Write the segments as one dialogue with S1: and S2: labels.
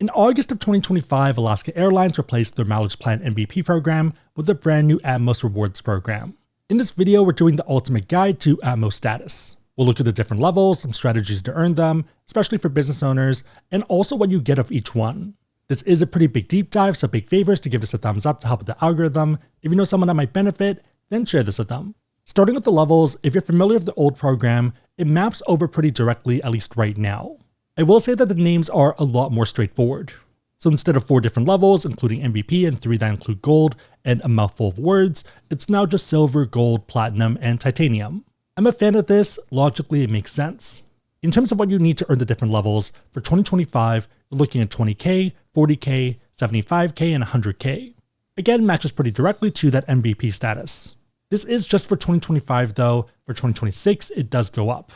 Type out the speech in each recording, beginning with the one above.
S1: In August of 2025, Alaska Airlines replaced their mileage plan MVP program with a brand new Atmos Rewards Program. In this video, we're doing the ultimate guide to Atmos status. We'll look at the different levels, some strategies to earn them, especially for business owners, and also what you get of each one. This is a pretty big deep dive, so big favors to give this a thumbs up to help with the algorithm. If you know someone that might benefit, then share this with them. Starting with the levels, if you're familiar with the old program, it maps over pretty directly, at least right now. I will say that the names are a lot more straightforward. So instead of 4 different levels, including MVP and 3 that include gold and a mouthful of words, it's now just silver, gold, platinum, and titanium. I'm a fan of this. Logically, it makes sense. In terms of what you need to earn the different levels, for 2025, you're looking at 20k, 40k, 75k, and 100k. Again, matches pretty directly to that MVP status. This is just for 2025 though. For 2026, it does go up.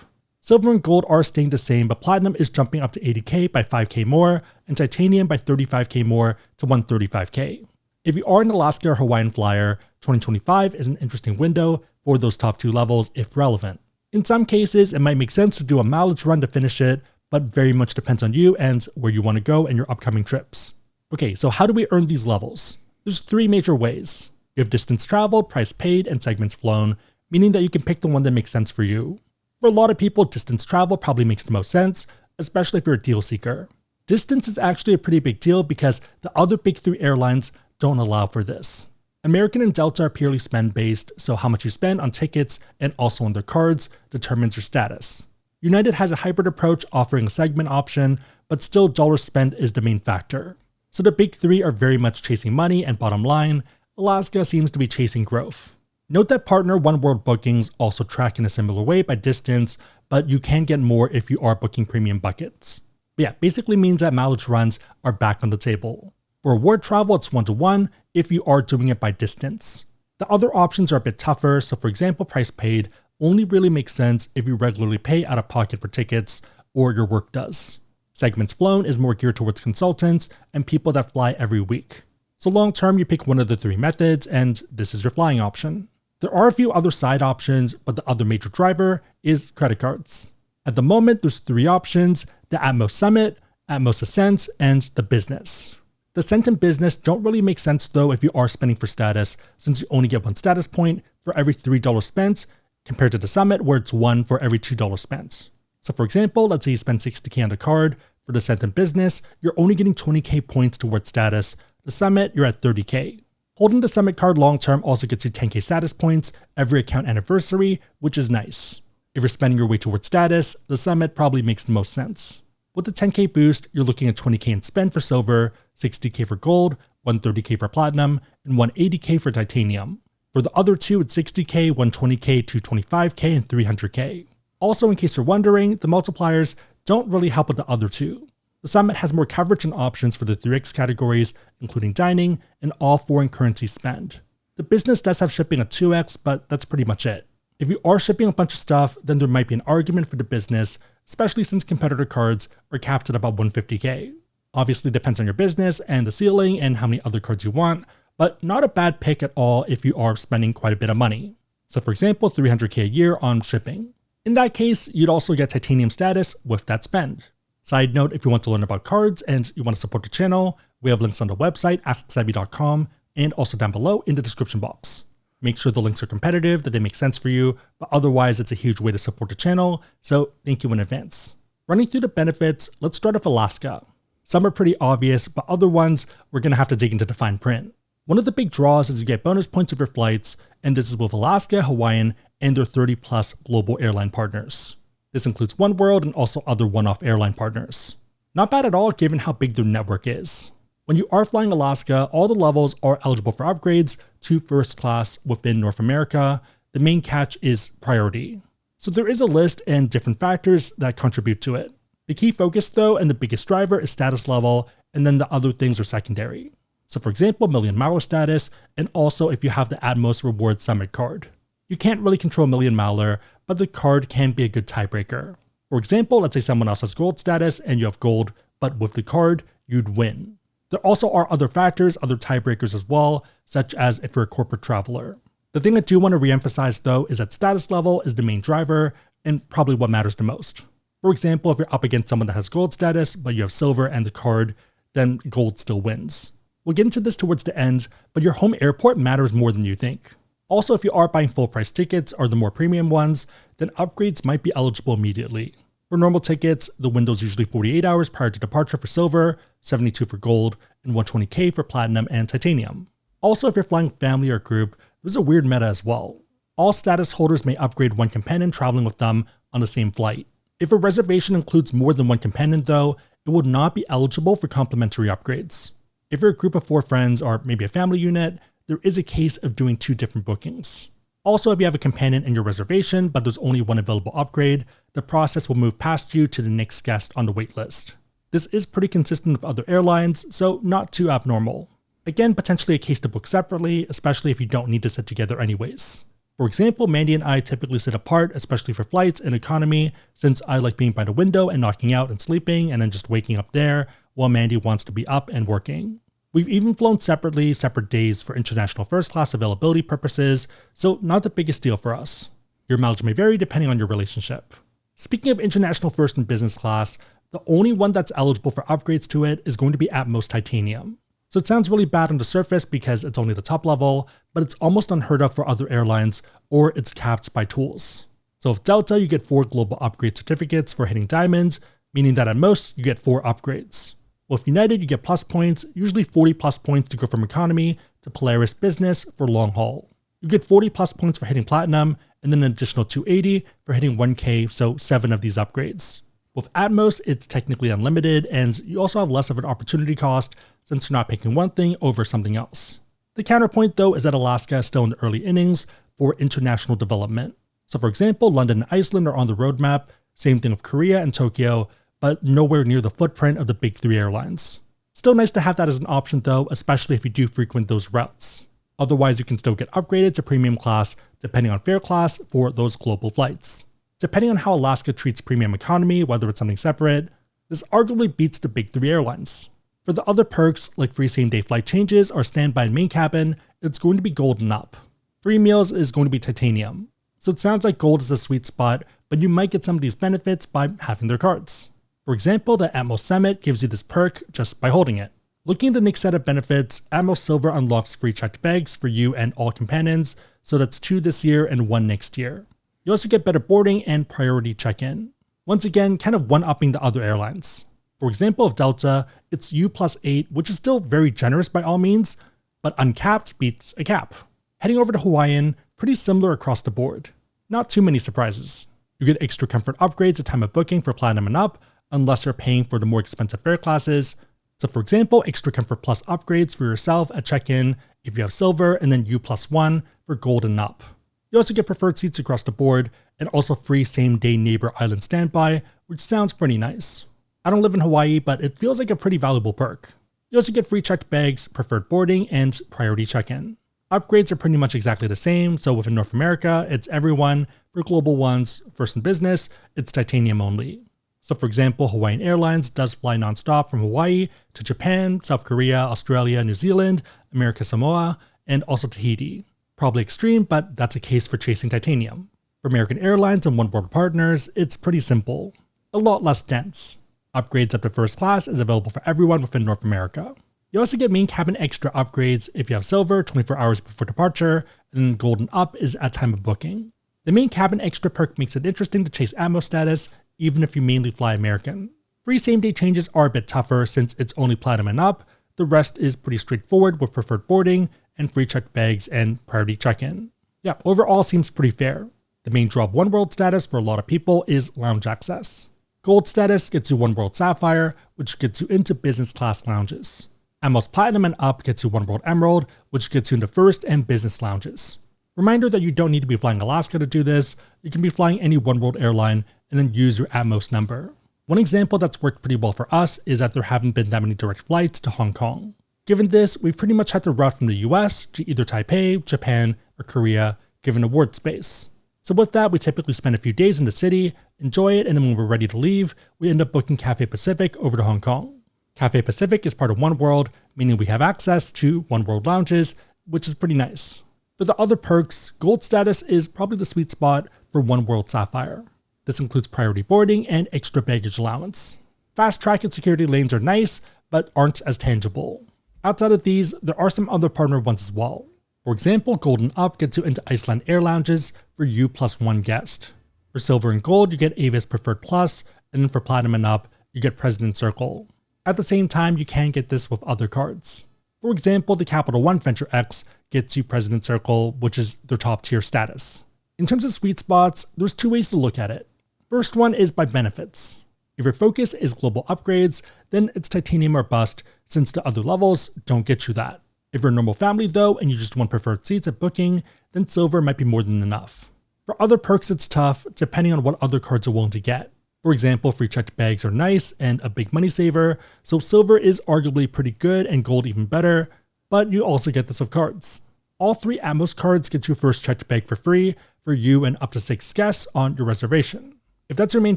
S1: Silver and gold are staying the same, but platinum is jumping up to 80k by 5k more, and titanium by 35k more to 135k. If you are an Alaska or Hawaiian flyer, 2025 is an interesting window for those top 2 levels if relevant. In some cases, it might make sense to do a mileage run to finish it, but very much depends on you and where you want to go and your upcoming trips. Okay, so how do we earn these levels? There's 3 major ways. You have distance traveled, price paid, and segments flown, meaning that you can pick the one that makes sense for you. For a lot of people, distance travel probably makes the most sense, especially if you're a deal seeker. Distance is actually a pretty big deal because the other big 3 airlines don't allow for this. American and Delta are purely spend-based, so how much you spend on tickets and also on their cards determines your status. United has a hybrid approach offering a segment option, but still dollar spent is the main factor. So the big 3 are very much chasing money and bottom line. Alaska seems to be chasing growth. Note that partner OneWorld bookings also track in a similar way by distance, but you can get more if you are booking premium buckets. But yeah, basically means that mileage runs are back on the table. For reward travel, it's 1-to-1 if you are doing it by distance. The other options are a bit tougher, so for example, price paid only really makes sense if you regularly pay out of pocket for tickets or your work does. Segments flown is more geared towards consultants and people that fly every week. So long term, you pick one of the 3 methods and this is your flying option. There are a few other side options, but the other major driver is credit cards. At the moment, there's 3 options: the Atmos Summit, Atmos Ascent, and the Business. The Ascent and Business don't really make sense though if you are spending for status, since you only get 1 status point for every $3 spent, compared to the Summit where it's 1 for every $2 spent. So for example, let's say you spend 60k on the card. For the Ascent and Business, you're only getting 20k points towards status. The Summit, you're at 30k. Holding the Summit card long-term also gets you 10k status points every account anniversary, which is nice. If you're spending your way towards status, the Summit probably makes the most sense. With the 10k boost, you're looking at 20k in spend for silver, 60k for gold, 130k for platinum, and 180k for titanium. For the other 2, it's 60k, 120k, 225k, and 300k. Also, in case you're wondering, the multipliers don't really help with the other 2. The Summit has more coverage and options for the 3x categories, including dining and all foreign currency spend. The Business does have shipping at 2x, but that's pretty much it. If you are shipping a bunch of stuff, then there might be an argument for the Business, especially since competitor cards are capped at about 150k. Obviously depends on your business and the ceiling and how many other cards you want, but not a bad pick at all if you are spending quite a bit of money. So for example, 300k a year on shipping. In that case, you'd also get titanium status with that spend. Side note, if you want to learn about cards and you want to support the channel, we have links on the website, asksebby.com, and also down below in the description box. Make sure the links are competitive, that they make sense for you, but otherwise it's a huge way to support the channel, so thank you in advance. Running through the benefits, let's start with Alaska. Some are pretty obvious, but other ones we're going to have to dig into the fine print. One of the big draws is you get bonus points of your flights, and this is with Alaska, Hawaiian, and their 30+ global airline partners. This includes OneWorld and also other one-off airline partners. Not bad at all given how big their network is. When you are flying Alaska, all the levels are eligible for upgrades to first class within North America. The main catch is priority. So there is a list and different factors that contribute to it. The key focus though, and the biggest driver, is status level, and then the other things are secondary. So for example, Million Miler status, and also if you have the Atmos Rewards Summit card. You can't really control Million Miler, but the card can be a good tiebreaker. For example, let's say someone else has gold status and you have gold, but with the card, you'd win. There also are other factors, other tiebreakers as well, such as if you're a corporate traveler. The thing I do want to reemphasize though is that status level is the main driver and probably what matters the most. For example, if you're up against someone that has gold status, but you have silver and the card, then gold still wins. We'll get into this towards the end, but your home airport matters more than you think. Also, if you are buying full price tickets or the more premium ones, then upgrades might be eligible immediately. For normal tickets, the window is usually 48 hours prior to departure for silver, 72 for gold, and 120K for platinum and titanium. Also, if you're flying family or group, there's a weird meta as well. All status holders may upgrade one companion traveling with them on the same flight. If a reservation includes more than one companion though, it will not be eligible for complimentary upgrades. If you're a group of 4 friends or maybe a family unit, there is a case of doing 2 different bookings. Also, if you have a companion in your reservation but there's only one available upgrade, the process will move past you to the next guest on the waitlist. This is pretty consistent with other airlines, so not too abnormal. Again, potentially a case to book separately, especially if you don't need to sit together anyways. For example, Mandy and I typically sit apart, especially for flights in economy, since I like being by the window and knocking out and sleeping and then just waking up there, while Mandy wants to be up and working. We've even flown separately, separate days for international first class availability purposes, so not the biggest deal for us. Your mileage may vary depending on your relationship. Speaking of international first and business class, the only one that's eligible for upgrades to it is going to be Atmos Titanium. So it sounds really bad on the surface because it's only the top level, but it's almost unheard of for other airlines, or it's capped by tools. So with Delta, you get 4 global upgrade certificates for hitting diamonds, meaning that at most, you get 4 upgrades. With United, you get plus points, usually 40 plus points to go from economy to Polaris business for long haul. You get 40 plus points for hitting platinum, and then an additional 280 for hitting 1K, so 7 of these upgrades. With Atmos, it's technically unlimited, and you also have less of an opportunity cost since you're not picking one thing over something else. The counterpoint though is that Alaska is still in the early innings for international development. So for example, London and Iceland are on the roadmap, same thing with Korea and Tokyo, but nowhere near the footprint of the big 3 airlines. Still nice to have that as an option though, especially if you do frequent those routes. Otherwise, you can still get upgraded to premium class depending on fare class for those global flights. Depending on how Alaska treats premium economy, whether it's something separate, this arguably beats the big 3 airlines. For the other perks, like free same-day flight changes or standby in main cabin, it's going to be gold and up. Free meals is going to be titanium. So it sounds like gold is the sweet spot, but you might get some of these benefits by having their cards. For example, the Atmos Summit gives you this perk just by holding it. Looking at the next set of benefits, Atmos Silver unlocks free checked bags for you and all companions, so that's 2 this year and 1 next year. You also get better boarding and priority check-in. Once again, kind of one-upping the other airlines. For example, of Delta, it's U plus 8, which is still very generous by all means, but uncapped beats a cap. Heading over to Hawaiian, pretty similar across the board. Not too many surprises. You get extra comfort upgrades at time of booking for platinum and up, unless you're paying for the more expensive fare classes. So for example, extra comfort plus upgrades for yourself at check-in if you have silver, and then U plus 1 for gold and up. You also get preferred seats across the board, and also free same-day neighbor island standby, which sounds pretty nice. I don't live in Hawaii, but it feels like a pretty valuable perk. You also get free checked bags, preferred boarding, and priority check-in. Upgrades are pretty much exactly the same, so within North America, it's everyone. For global ones, first in business, it's titanium only. So for example, Hawaiian Airlines does fly nonstop from Hawaii to Japan, South Korea, Australia, New Zealand, America Samoa, and also Tahiti. Probably extreme, but that's a case for chasing titanium. For American Airlines and OneWorld partners, it's pretty simple. A lot less dense. Upgrades up to first class is available for everyone within North America. You also get main cabin extra upgrades if you have silver 24 hours before departure, and then gold and up is at time of booking. The main cabin extra perk makes it interesting to chase Atmos status, even if you mainly fly American. Free same-day changes are a bit tougher since it's only platinum and up. The rest is pretty straightforward with preferred boarding and free checked bags and priority check-in. Yeah, overall seems pretty fair. The main draw of OneWorld status for a lot of people is lounge access. Gold status gets you OneWorld Sapphire, which gets you into business class lounges. Atmos Platinum and up gets you OneWorld Emerald, which gets you into first and business lounges. Reminder that you don't need to be flying Alaska to do this. You can be flying any OneWorld airline and then use your Atmos number. One example that's worked pretty well for us is that there haven't been that many direct flights to Hong Kong. Given this, we've pretty much had to route from the US to either Taipei, Japan, or Korea, given award space. So with that, we typically spend a few days in the city, enjoy it, and then when we're ready to leave, we end up booking Cathay Pacific over to Hong Kong. Cathay Pacific is part of OneWorld, meaning we have access to OneWorld lounges, which is pretty nice. For the other perks, gold status is probably the sweet spot for OneWorld Sapphire. This includes priority boarding and extra baggage allowance. Fast track and security lanes are nice, but aren't as tangible. Outside of these, there are some other partner ones as well. For example, Gold and Up gets you into Iceland Air Lounges for you plus one guest. For Silver and Gold, you get Avis Preferred Plus, and then for Platinum and Up, you get President Circle. At the same time, you can get this with other cards. For example, the Capital One Venture X gets you President Circle, which is their top tier status. In terms of sweet spots, there's two ways to look at it. First one is by benefits. If your focus is global upgrades, then it's Titanium or bust, since the other levels don't get you that. If you're a normal family though, and you just want preferred seats at booking, then Silver might be more than enough. For other perks, it's tough, depending on what other cards are willing to get. For example, free checked bags are nice and a big money saver, so Silver is arguably pretty good and Gold even better, but you also get this with cards. All 3 Atmos cards get you first checked bag for free for you and up to 6 guests on your reservation. If that's your main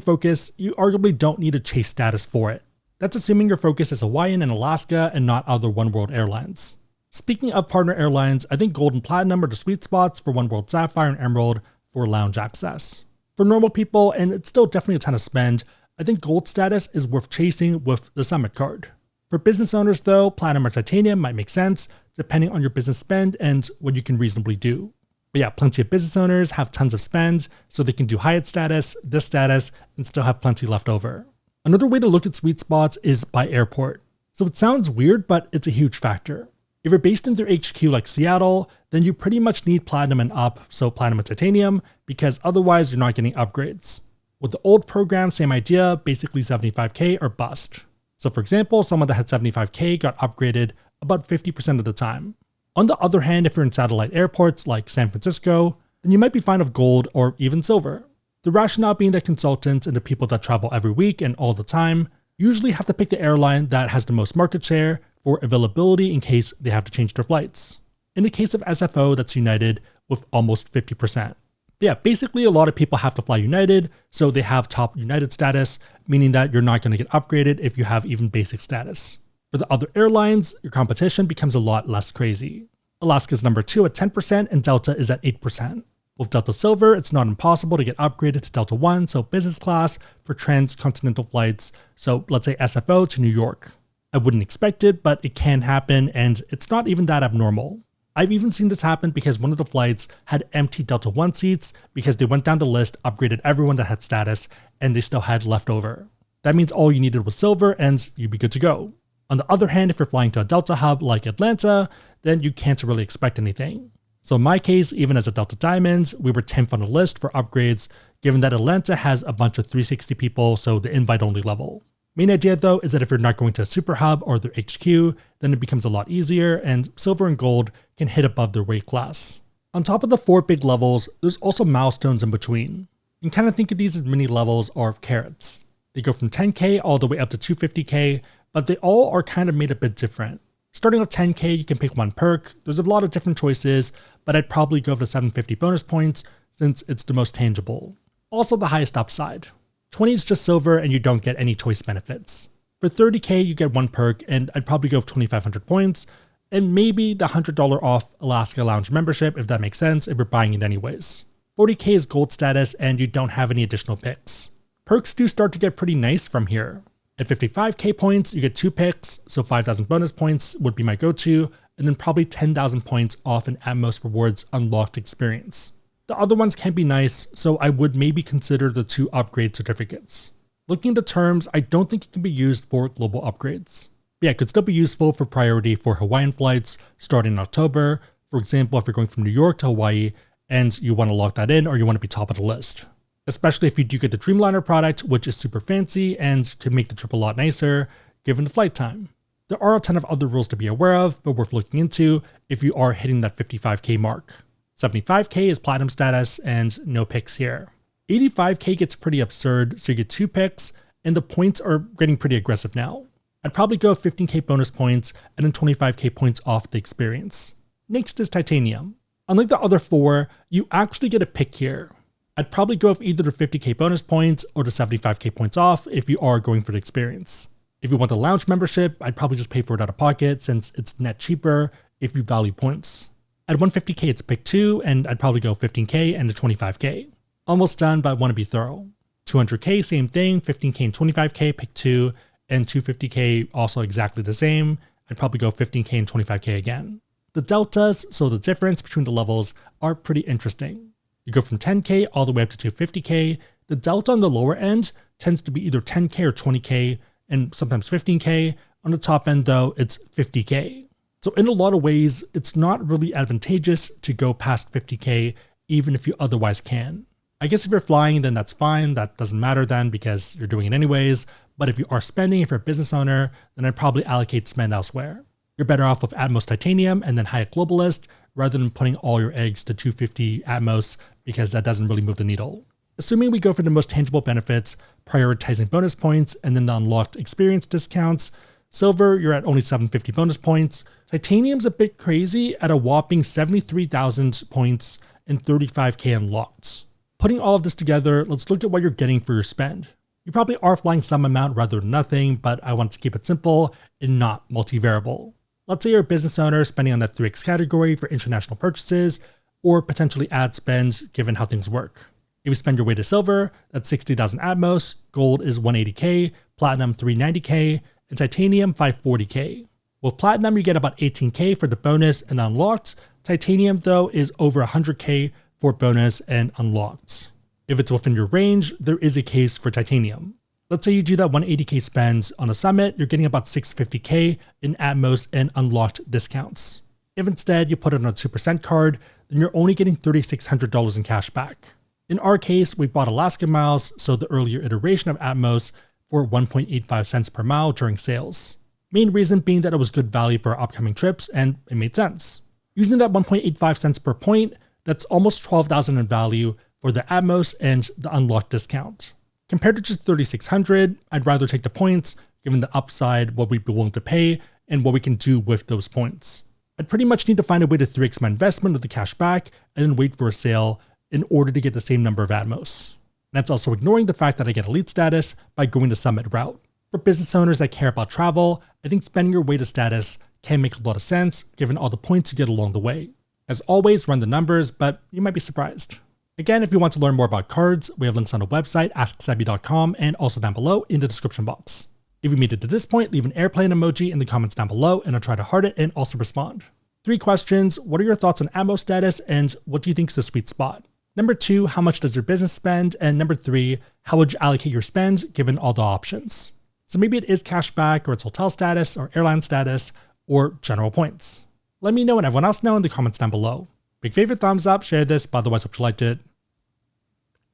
S1: focus, you arguably don't need a chase status for it. That's assuming your focus is Hawaiian and Alaska and not other OneWorld airlines. Speaking of partner airlines, I think Gold and Platinum are the sweet spots for OneWorld Sapphire and Emerald for lounge access. For normal people, and it's still definitely a ton of spend, I think Gold status is worth chasing with the Summit card. For business owners though, Platinum or Titanium might make sense, depending on your business spend and what you can reasonably do. But yeah, plenty of business owners have tons of spend, so they can do Hyatt status, this status, and still have plenty left over. Another way to look at sweet spots is by airport. So it sounds weird, but it's a huge factor. If you're based in their HQ like Seattle, then you pretty much need Platinum and Up, so Platinum and Titanium, because otherwise you're not getting upgrades. With the old program, same idea, basically 75k or bust. So for example, someone that had 75k got upgraded about 50% of the time. On the other hand, if you're in satellite airports like San Francisco, then you might be fine with Gold or even Silver. The rationale being that consultants and the people that travel every week and all the time usually have to pick the airline that has the most market share for availability in case they have to change their flights. In the case of SFO, that's United with almost 50%. But yeah, basically a lot of people have to fly United, so they have top United status, meaning that you're not going to get upgraded if you have even basic status. For the other airlines, your competition becomes a lot less crazy. Alaska's number 2 at 10% and Delta is at 8%. With Delta Silver, it's not impossible to get upgraded to Delta One, so business class for transcontinental flights, so let's say SFO to New York. I wouldn't expect it, but it can happen, and it's not even that abnormal. I've even seen this happen because one of the flights had empty Delta One seats because they went down the list, upgraded everyone that had status, and they still had leftover. That means all you needed was Silver, and you'd be good to go. On the other hand, if you're flying to a Delta hub like Atlanta, then you can't really expect anything. So in my case, even as a Delta Diamond, we were 10th on the list for upgrades, given that Atlanta has a bunch of 360 people, so the invite-only level. Main idea though is that if you're not going to a super hub or their HQ, then it becomes a lot easier, and Silver and Gold can hit above their weight class. On top of the 4 big levels, there's also milestones in between. You can kind of think of these as mini levels or carrots. They go from 10k all the way up to 250k, but they all are kind of made a bit different. Starting with 10k, you can pick one perk. There's a lot of different choices, but I'd probably go for the 750 bonus points since it's the most tangible. Also the highest upside. 20 is just Silver and you don't get any choice benefits. For 30k, you get one perk, and I'd probably go with 2,500 points, and maybe the $100 off Alaska Lounge membership if that makes sense if you're buying it anyways. 40k is Gold status and you don't have any additional picks. Perks do start to get pretty nice from here. At 55k points, you get 2 picks, so 5,000 bonus points would be my go-to, and then probably 10,000 points off an Atmos Rewards unlocked experience. The other ones can be nice, so I would maybe consider the 2 upgrade certificates. Looking at the terms, I don't think it can be used for global upgrades. But yeah, it could still be useful for priority for Hawaiian flights starting in October. For example, if you're going from New York to Hawaii and you want to lock that in or you want to be top of the list. Especially if you do get the Dreamliner product, which is super fancy and could make the trip a lot nicer given the flight time. There are a ton of other rules to be aware of, but worth looking into if you are hitting that 55k mark. 75k is Platinum status and no picks here. 85k gets pretty absurd, so you get 2 picks, and the points are getting pretty aggressive now. I'd probably go 15k bonus points and then 25k points off the experience. Next is Titanium. Unlike the other 4, you actually get a pick here. I'd probably go with either the 50k bonus points or the 75k points off if you are going for the experience. If you want the lounge membership, I'd probably just pay for it out of pocket since it's net cheaper if you value points. At 150k it's pick 2, and I'd probably go 15k and the 25k. Almost done, but I want to be thorough. 200k, same thing, 15k and 25k, pick 2, and 250K also exactly the same. I'd probably go 15K and 25K again. The deltas, so the difference between the levels, are pretty interesting. You go from 10K all the way up to 250K. The delta on the lower end tends to be either 10K or 20K, and sometimes 15K. On the top end though, it's 50K. So in a lot of ways, it's not really advantageous to go past 50K, even if you otherwise can. I guess if you're flying, then that's fine. That doesn't matter then because you're doing it anyways. But if you are spending, if you're a business owner, then I'd probably allocate spend elsewhere. You're better off with Atmos Titanium and then Hyatt Globalist rather than putting all your eggs to 250 Atmos because that doesn't really move the needle. Assuming we go for the most tangible benefits, prioritizing bonus points and then the unlocked experience discounts, Silver, you're at only 750 bonus points. Titanium's a bit crazy at a whopping 73,000 points and 35K unlocked. Putting all of this together, let's look at what you're getting for your spend. You probably are flying some amount rather than nothing, but I want to keep it simple and not multivariable. Let's say you're a business owner spending on that 3x category for international purchases or potentially ad spend given how things work. If you spend your way to Silver, that's 60,000 Atmos, Gold is 180K, Platinum 390K, and Titanium 540K. With Platinum, you get about 18K for the bonus and unlocked. Titanium, though, is over 100K for bonus and unlocked. If it's within your range, there is a case for Titanium. Let's say you do that 180K spend on a summit, you're getting about 650K in Atmos and unlocked discounts. If instead you put it on a 2% card, then you're only getting $3,600 in cash back. In our case, we bought Alaska miles, so the earlier iteration of Atmos, for 1.85 cents per mile during sales. Main reason being that it was good value for our upcoming trips and it made sense. Using that 1.85 cents per point, that's almost $12,000 in value for the Atmos and the unlocked discount. Compared to just $3,600, I'd rather take the points, given the upside, what we'd be willing to pay, and what we can do with those points. I'd pretty much need to find a way to 3x my investment with the cash back and then wait for a sale in order to get the same number of Atmos. And that's also ignoring the fact that I get elite status by going the summit route. For business owners that care about travel, I think spending your way to status can make a lot of sense given all the points you get along the way. As always, run the numbers, but you might be surprised. Again, if you want to learn more about cards, we have links on the website, asksebby.com, and also down below in the description box. If you made it to this point, leave an airplane emoji in the comments down below, and I'll try to heart it and also respond. 3 questions: what are your thoughts on Atmos status, and what do you think is the sweet spot? Number 2, how much does your business spend? And number 3, how would you allocate your spend given all the options? So maybe it is cashback, or it's hotel status, or airline status, or general points. Let me know and everyone else know in the comments down below. Big favorite, thumbs up, share this, but otherwise hope you liked it.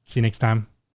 S1: See you next time.